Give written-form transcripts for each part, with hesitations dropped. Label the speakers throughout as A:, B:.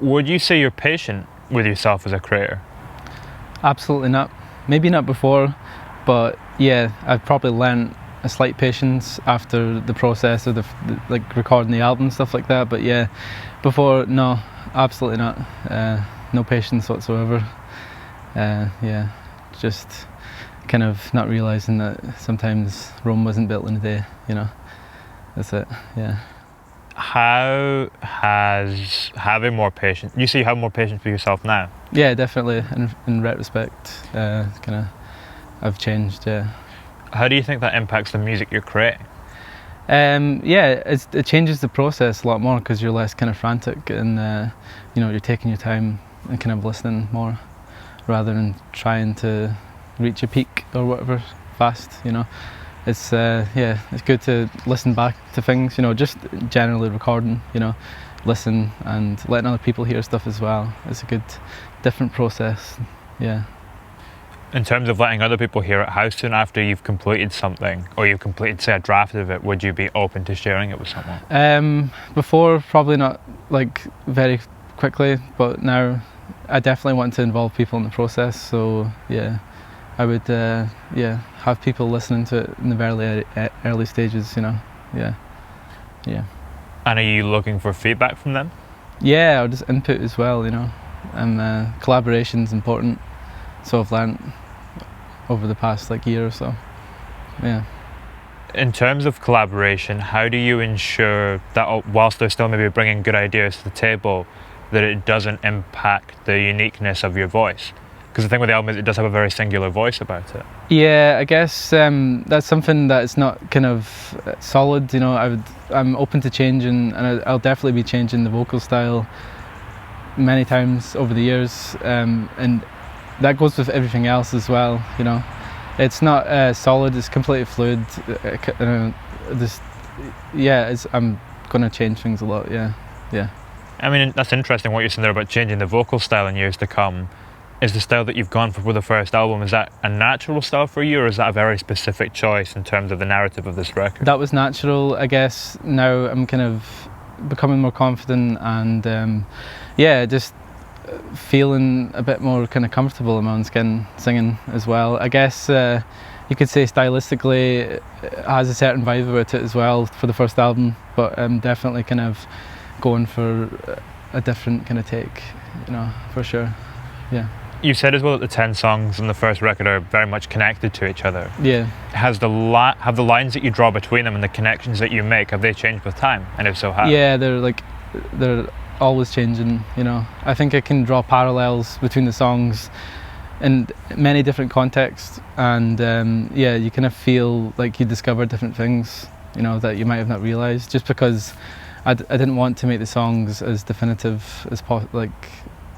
A: Would you say you're patient with yourself as a creator?
B: Absolutely not. Maybe not before, but yeah, I've probably learned a slight patience after the process of like recording the album, stuff like that. But yeah, before, no, absolutely not. No patience whatsoever. Yeah, just kind of not realising that sometimes Rome wasn't built in a day, you know. That's it, yeah.
A: How has having more patience, you say you have more patience with yourself now?
B: Yeah, definitely, in retrospect, kind of, I've changed, yeah.
A: How do you think that impacts the music you're creating?
B: Yeah, it changes the process a lot more because you're less kind of frantic and, you know, you're taking your time and kind of listening more rather than trying to reach a peak or whatever fast, you know. It's yeah, it's good to listen back to things, you know, just generally recording, you know, listen and letting other people hear stuff as well. It's a good, different process, yeah.
A: In terms of letting other people hear it, how soon after you've completed something, or you've completed, say, a draft of it, would you be open to sharing it with someone?
B: Before, probably not like very quickly, but now I definitely want to involve people in the process, so yeah. I would, yeah, have people listening to it in the very early stages, you know, yeah.
A: And are you looking for feedback from them?
B: Yeah, or just input as well, you know, and collaboration's important, so I've learnt over the past like year or so, yeah.
A: In terms of collaboration, how do you ensure that whilst they're still maybe bringing good ideas to the table, that it doesn't impact the uniqueness of your voice? Because the thing with the album is it does have a very singular voice about it.
B: Yeah, I guess that's something that is not kind of solid, you know. I'm open to changing, and I'll definitely be changing the vocal style many times over the years, and that goes with everything else as well, you know. It's not solid, it's completely fluid. Yeah, I'm going to change things a lot, yeah.
A: I mean, that's interesting what you're saying there about changing the vocal style in years to come. Is the style that you've gone for with the first album, is that a natural style for you, or is that a very specific choice in terms of the narrative of this record?
B: That was natural, I guess. Now I'm kind of becoming more confident and yeah, just feeling a bit more kind of comfortable in my own skin singing as well. I guess you could say stylistically it has a certain vibe about it as well for the first album, but I'm definitely kind of going for a different kind of take, you know, for sure, yeah.
A: You said as well that the 10 songs on the first record are very much connected to each other.
B: Yeah.
A: Have the lines that you draw between them and the connections that you make, have they changed with time? And if so, how?
B: Yeah, they're always changing, you know. I think I can draw parallels between the songs in many different contexts, and yeah, you kind of feel like you discover different things, you know, that you might have not realised, just because I didn't want to make the songs as definitive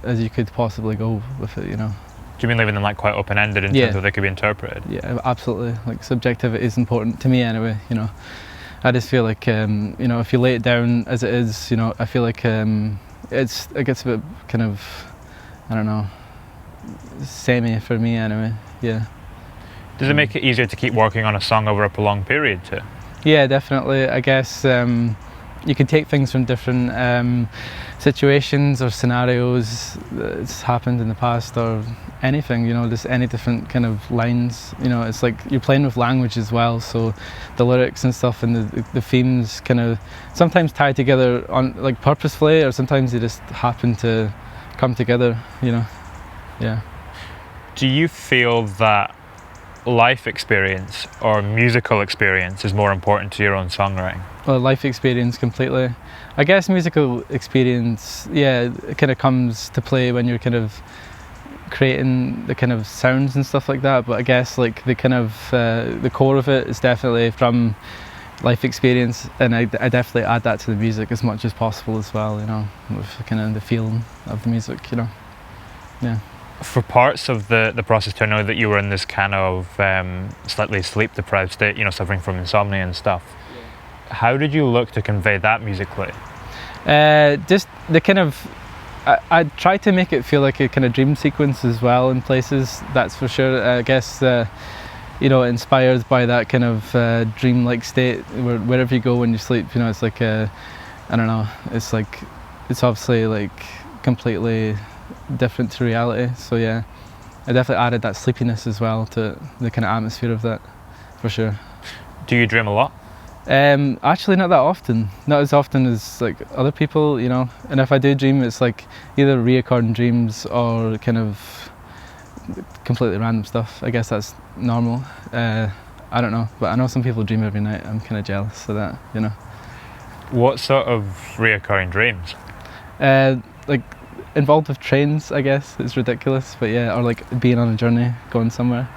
B: as you could possibly go with it, you know.
A: Do you mean leaving them like quite open-ended in terms of they could be interpreted?
B: Yeah, absolutely. Like subjectivity is important to me anyway, you know. I just feel like, you know, if you lay it down as it is, you know, I feel like it gets a bit kind of, I don't know, samey for me anyway, yeah.
A: Does it make it easier to keep working on a song over a prolonged period too?
B: Yeah, definitely. I guess you can take things from different situations or scenarios that's happened in the past, or anything, you know, just any different kind of lines, you know. It's like you're playing with language as well, so the lyrics and stuff and the themes kind of sometimes tie together on like purposefully, or sometimes they just happen to come together, you know. Yeah.
A: Do you feel that life experience or musical experience is more important to your own songwriting?
B: Well, life experience completely. I guess musical experience, yeah, it kind of comes to play when you're kind of creating the kind of sounds and stuff like that, but I guess like the kind of the core of it is definitely from life experience, and I definitely add that to the music as much as possible as well, you know, with kind of the feeling of the music, you know. Yeah.
A: For parts of the process, to know that you were in this kind of slightly sleep deprived state, you know, suffering from insomnia and stuff, how did you look to convey that musically?
B: Just the kind of, I tried to make it feel like a kind of dream sequence as well in places, that's for sure. I guess, you know, inspired by that kind of dream-like state wherever you go when you sleep, you know, it's like I don't know, it's like, it's obviously like completely different to reality. So yeah, I definitely added that sleepiness as well to the kind of atmosphere of that, for sure.
A: Do you dream a lot?
B: Actually, not that often. Not as often as like other people, you know. And if I do dream, it's like either reoccurring dreams or kind of completely random stuff. I guess that's normal. I don't know, but I know some people dream every night. I'm kind of jealous of that, you know.
A: What sort of reoccurring dreams?
B: Like involved with trains, I guess. It's ridiculous, but yeah, or like being on a journey, going somewhere,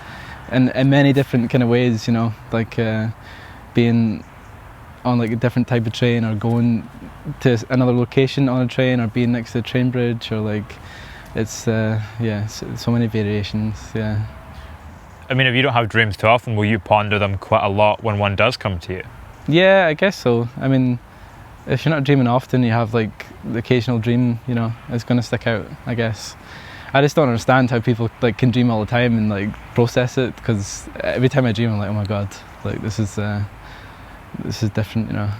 B: and in many different kind of ways, you know, like being on like a different type of train, or going to another location on a train, or being next to a train bridge, or like it's yeah, so many variations. Yeah.
A: I mean, if you don't have dreams too often, will you ponder them quite a lot when one does come to you?
B: Yeah, I guess so. I mean, if you're not dreaming often, you have like the occasional dream, you know, it's going to stick out, I guess. I just don't understand how people like can dream all the time and like process it, because every time I dream I'm like, oh my god, like this is different, you know.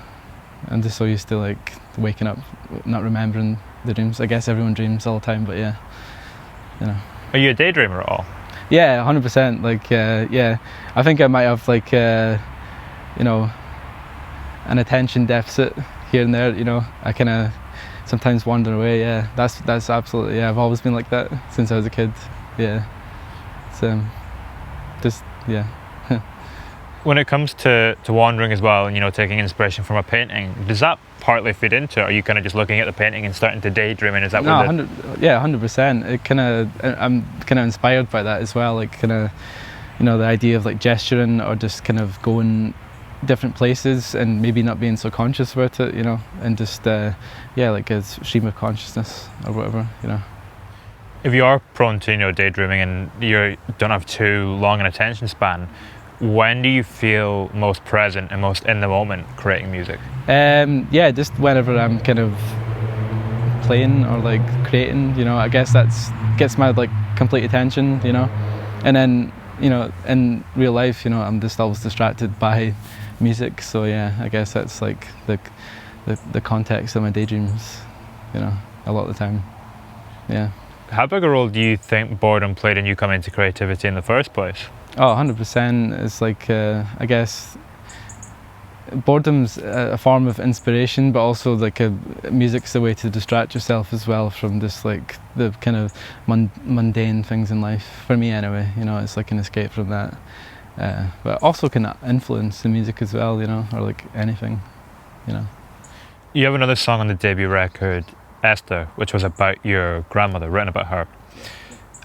B: I'm just so used to like waking up not remembering the dreams. I guess everyone dreams all the time, but yeah, you know.
A: Are you a daydreamer at all?
B: Yeah, 100%. Like yeah, I think I might have like you know, an attention deficit here and there, you know. I kind of sometimes wander away. Yeah, that's absolutely, yeah, I've always been like that since I was a kid. Yeah, it's just, yeah.
A: When it comes to wandering as well, and you know, taking inspiration from a painting, does that partly feed into it? Are you kind of just looking at the painting and starting to daydream, and is that
B: No,
A: what
B: 100%. It kind of, I'm kind of inspired by that as well. Like kind of, you know, the idea of like gesturing or just kind of going different places and maybe not being so conscious about it, you know, and just yeah, like a stream of consciousness or whatever, you know.
A: If you are prone to, you know, daydreaming and you don't have too long an attention span, when do you feel most present and most in the moment creating music?
B: Yeah, just whenever I'm kind of playing or like creating, you know. I guess that's gets my like complete attention, you know. And then, you know, in real life, you know, I'm just always distracted by music. So yeah, I guess that's like the context of my daydreams, you know, a lot of the time. Yeah.
A: How big a role do you think boredom played in you coming into creativity in the first place?
B: Oh, 100%. It's like, I guess, boredom's a form of inspiration, but also like music's a way to distract yourself as well from just like the kind of mundane things in life. For me anyway, you know, it's like an escape from that. But also can influence the music as well, you know, or like anything, you know.
A: You have another song on the debut record, Esther, which was about your grandmother, written about her.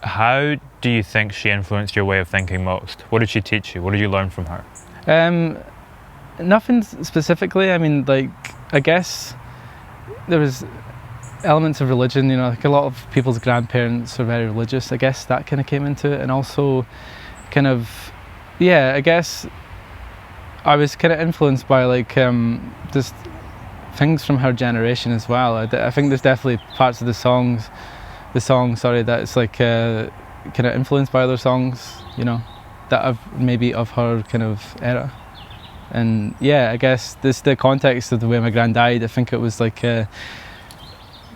A: How do you think she influenced your way of thinking most? What did she teach you? What did you learn from her?
B: Nothing specifically. I mean, like, I guess there was elements of religion, you know, like a lot of people's grandparents are very religious. I guess that kind of came into it, and also kind of, yeah, I guess I was kind of influenced by like just things from her generation as well. I think there's definitely parts of the song, sorry, that it's like kind of influenced by other songs, you know, that have maybe of her kind of era. And yeah, I guess this the context of the way my gran died. I think it was like kind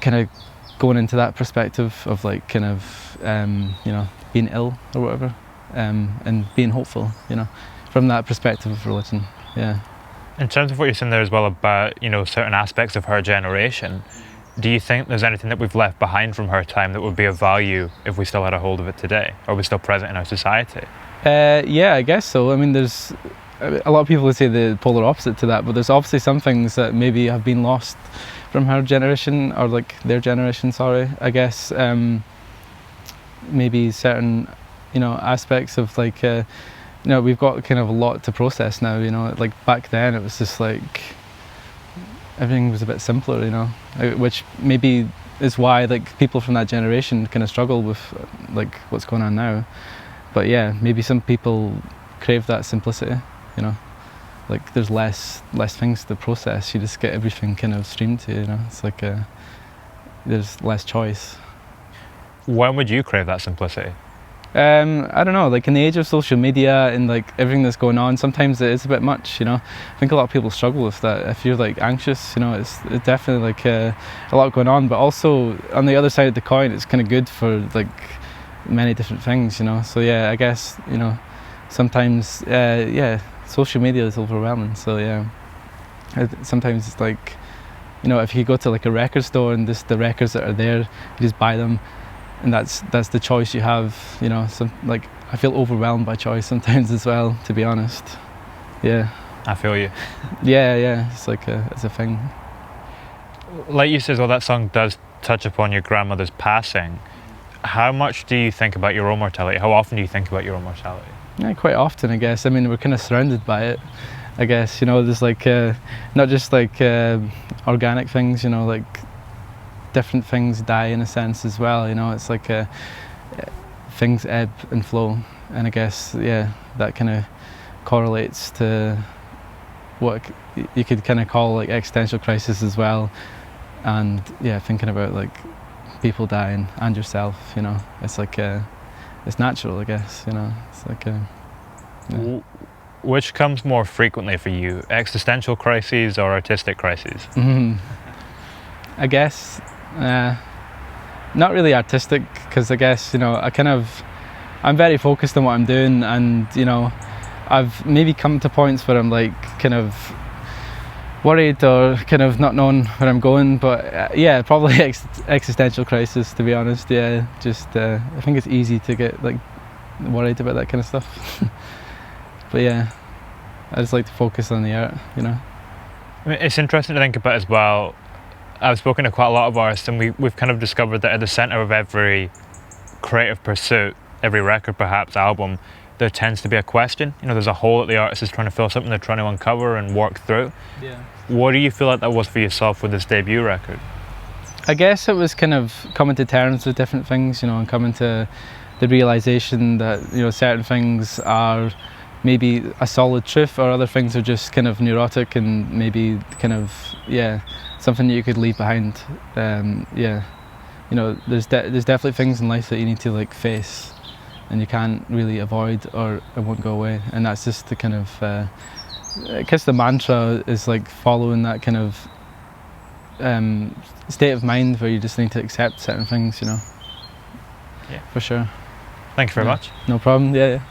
B: of going into that perspective of like kind of you know, being ill or whatever, and being hopeful, you know, from that perspective of religion. Yeah.
A: In terms of what you're saying there as well about, you know, certain aspects of her generation, do you think there's anything that we've left behind from her time that would be of value if we still had a hold of it today, or was still present in our society?
B: Yeah, I guess so. I mean, there's a lot of people would say the polar opposite to that, but there's obviously some things that maybe have been lost from her generation, or like their generation, sorry, I guess. Maybe certain, you know, aspects of like, you know, we've got kind of a lot to process now, you know. Like back then it was just like everything was a bit simpler, you know, which maybe is why like people from that generation kind of struggle with like what's going on now. But yeah, maybe some people crave that simplicity, you know, like there's less things to process. You just get everything kind of streamed to you, you know. It's like there's less choice.
A: When would you crave that simplicity?
B: I don't know, like in the age of social media and like everything that's going on, sometimes it is a bit much, you know. I think a lot of people struggle with that. If you're like anxious, you know, it's definitely like a lot going on, but also on the other side of the coin, it's kind of good for like many different things, you know. So yeah, I guess, you know, sometimes, yeah, social media is overwhelming, so yeah. Sometimes it's like, you know, if you go to like a record store and just the records that are there, you just buy them, and that's the choice you have, you know. So like I feel overwhelmed by choice sometimes as well, to be honest. Yeah.
A: I feel you.
B: Yeah, it's like it's a thing.
A: Like you said, well, that song does touch upon your grandmother's passing. How much do you think about your own mortality? How often do you think about your own mortality?
B: Yeah, quite often, I guess. I mean, we're kind of surrounded by it, I guess. You know, there's like not just like organic things, you know, like different things die in a sense as well, you know. It's like things ebb and flow, and I guess, yeah, that kind of correlates to what you could kind of call like existential crisis as well. And yeah, thinking about like people dying and yourself, you know, it's like it's natural, I guess, you know. It's like yeah.
A: Which comes more frequently for you, existential crises or artistic crises?
B: I guess not really artistic, because I guess, you know, I'm very focused on what I'm doing, and you know, I've maybe come to points where I'm like kind of worried or kind of not knowing where I'm going, but yeah, probably existential crisis, to be honest. Yeah, just I think it's easy to get like worried about that kind of stuff. But yeah, I just like to focus on the art, you know.
A: I mean, it's interesting to think about as well. I've spoken to quite a lot of artists, and we've kind of discovered that at the centre of every creative pursuit, every record, perhaps album, there tends to be a question. You know, there's a hole that the artist is trying to fill, something they're trying to uncover and work through.
B: Yeah.
A: What do you feel like that was for yourself with this debut record?
B: I guess it was kind of coming to terms with different things, you know, and coming to the realisation that, you know, certain things are maybe a solid truth, or other things are just kind of neurotic and maybe kind of, yeah, something that you could leave behind. Yeah, you know, there's definitely things in life that you need to like face, and you can't really avoid, or it won't go away. And that's just the kind of I guess the mantra is like following that kind of state of mind where you just need to accept certain things, you know.
A: Yeah,
B: for sure.
A: Thank you very much.
B: No problem. Yeah.